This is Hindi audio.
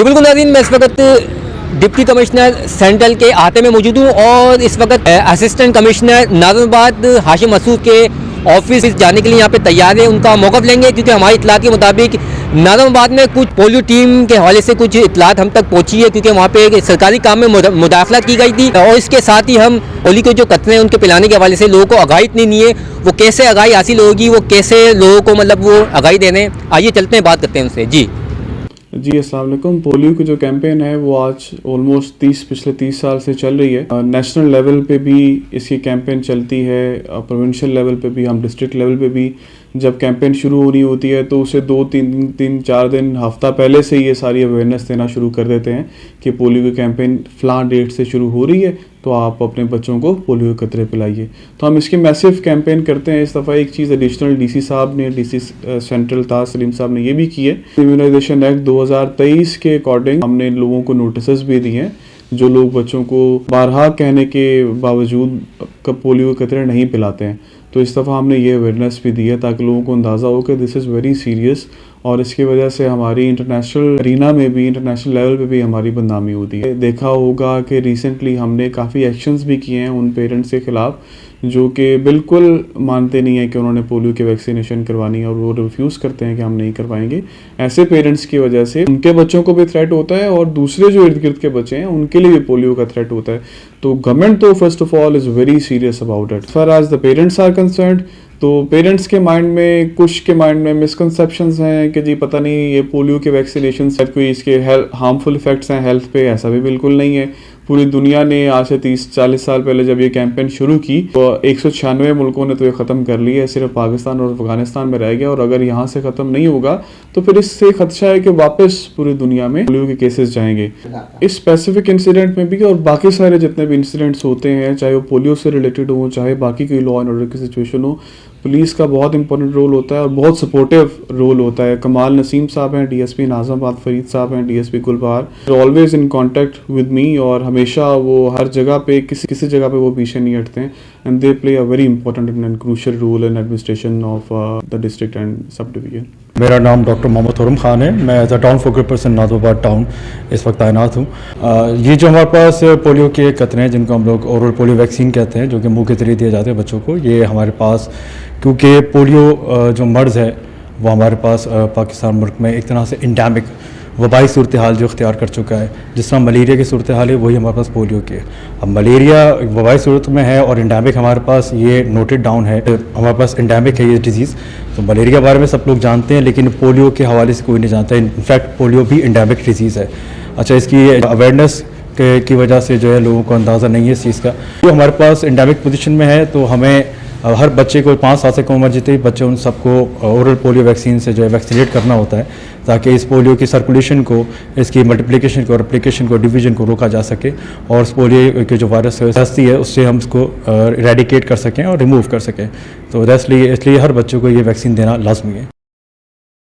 जी बिल्कुल नाज़रीन, मैं इस वक्त डिप्टी कमिश्नर सेंट्रल के अहाते में मौजूद हूँ और इस वक्त असिस्टेंट कमिश्नर नाज़िमाबाद हाशिम मसूद के ऑफिस जाने के लिए यहाँ पे तैयार है। उनका मौक़िफ़ लेंगे क्योंकि हमारी इतलात के मुताबिक नाज़िमाबाद में कुछ पोलियो टीम के हवाले से कुछ इतलात हम तक पहुँची है, क्योंकि वहाँ पे एक सरकारी काम में मुदाखलत की गई थी और इसके साथ ही हम पोलियो के जो कतरे हैं उनके पिलाने के हवाले से लोगों को आगाही इतनी नहीं है, वो कैसे आगाही हासिल होगी, वो कैसे लोगों को मतलब वो आगाही दे रहे हैं। आइए चलते हैं, बात करते हैं उनसे। जी अस्सलाम वालेकुम। पोलियो की जो कैंपेन है वो आज ऑलमोस्ट पिछले 30 साल से चल रही है। नेशनल लेवल पे भी इसकी कैंपेन चलती है, प्रोविंशियल लेवल पे भी, हम डिस्ट्रिक्ट लेवल पे भी जब कैंपेन शुरू होनी होती है तो उसे 2-3-4 दिन हफ्ता पहले से ये सारी अवेयरनेस देना शुरू कर देते हैं कि पोलियो की कैंपेन फ़लाँ डेट से शुरू हो रही है, तो आप अपने बच्चों को पोलियो के कतरे पिलाइए। तो हम इसकी मैसिव कैंपेन करते हैं। इस दफ़ा एक चीज़ एडिशनल डीसी साहब ने, डीसी सेंट्रल ताज सलीम साहब ने ये भी की है। इम्यूनाइजेशन एक्ट 2023 के अकॉर्डिंग हमने लोगों को नोटिस भी दिए हैं, जो लोग बच्चों को बारहा कहने के बावजूद पोलियो के कतरे नहीं पिलाते हैं। तो इस दफ़ा हमने ये अवेयरनेस भी दी है ताकि लोगों को अंदाज़ा हो कि दिस इज़ वेरी सीरियस, और इसकी वजह से हमारी इंटरनेशनल अरीना में भी, इंटरनेशनल लेवल पे भी हमारी बदनामी होती है। देखा होगा कि रिसेंटली हमने काफ़ी एक्शंस भी किए हैं उन पेरेंट्स के ख़िलाफ़ जो कि बिल्कुल मानते नहीं हैं कि उन्होंने पोलियो की वैक्सीनेशन करवानी है और वो रिफ्यूज़ करते हैं कि हम नहीं करवाएंगे। ऐसे पेरेंट्स की वजह से उनके बच्चों को भी थ्रेट होता है और दूसरे जो इर्द गिर्द के बच्चे हैं उनके लिए भी पोलियो का थ्रेट होता है। तो गवर्नमेंट तो first of all is very serious about it. For as the parents are concerned, तो पेरेंट्स के माइंड में, कुछ के माइंड में मिसकंसेप्शंस हैं कि जी पता नहीं ये पोलियो के वैक्सीनेशन से कोई इसके हार्मफुल इफेक्ट्स हैं हेल्थ पे। ऐसा भी बिल्कुल नहीं है। पूरी दुनिया ने आज से 30-40 साल पहले जब ये कैंपेन शुरू की तो 196 मुल्कों ने तो ये ख़त्म कर लिया है, सिर्फ पाकिस्तान और अफगानिस्तान में रह गया। और अगर यहाँ से ख़त्म नहीं होगा तो फिर इससे खदशा है कि वापस पूरी दुनिया में पोलियो के केसेस जाएंगे। इस स्पेसिफिक इंसिडेंट में भी और बाकी सारे जितने भी इंसिडेंट्स होते हैं, चाहे वो पोलियो से रिलेटेड हो, चाहे बाकी कोई लॉ एंड ऑर्डर की सिचुएशन हो, पुलिस का बहुत इंपॉर्टेंट रोल होता है और बहुत सपोर्टिव रोल होता है। कमाल नसीम साहब हैं डीएसपी नाज़िमाबाद, फरीद साहब हैं DSP Gulbahar, always in contact with me और हमेशा वो हर जगह पे किसी जगह पे वो पीछे नहीं हटते हैं। And they play a very important and crucial role in administration of the district and subdivision. मेरा नाम डॉक्टर मोहम्मद हुरम खान है। मैं as a town focal person Nazimabad town इस वक्त तैनात हूँ। ये जो हमारे पास पोलियो के कतरे हैं जिनको हम लोग ओरल पोलियो वैक्सीन कहते हैं, जो कि मुंह के जरिए दिए जाते हैं बच्चों को, ये हमारे पास, क्योंकि पोलियो जो मर्ज़ है वो हमारे पास पाकिस्तान मुल्क में एक तरह से इंडेमिक वबाई सूरत हाल जो इख्तियार कर चुका है। जिस तरह मलेरिया की सूरत हाल है वही हमारे पास पोलियो की है। अब मलेरिया वबाई सूरत में है और इंडेमिक हमारे पास ये नोटेड डाउन है, हमारे पास इंडेमिक है ये डिजीज़। तो मलेरिया के बारे में सब लोग जानते हैं लेकिन पोलियो के हवाले से कोई नहीं जानता। इनफैक्ट पोलियो भी इंडेमिक डिजीज़ है। अच्छा, इसकी अवेयरनेस की वजह से जो है लोगों को अंदाज़ा नहीं है इस चीज़ का। जो हमारे पास इंडेमिक पोजीशन में है तो हमें हर बच्चे को 5 साल से कम उम्र जितने भी बच्चे उन सबको ओरल पोलियो वैक्सीन से जो है वैक्सीनेट करना होता है ताकि इस पोलियो की सर्कुलेशन को, इसकी मल्टीप्लिकेशन को, रेप्लिकेशन को, डिवीजन को रोका जा सके और इस पोलियो के जो वायरस हस्ती है उससे हम उसको इरेडिकेट कर सकें और रिमूव कर सकें। तो इसलिए हर बच्चों को ये वैक्सीन देना लाजमी है।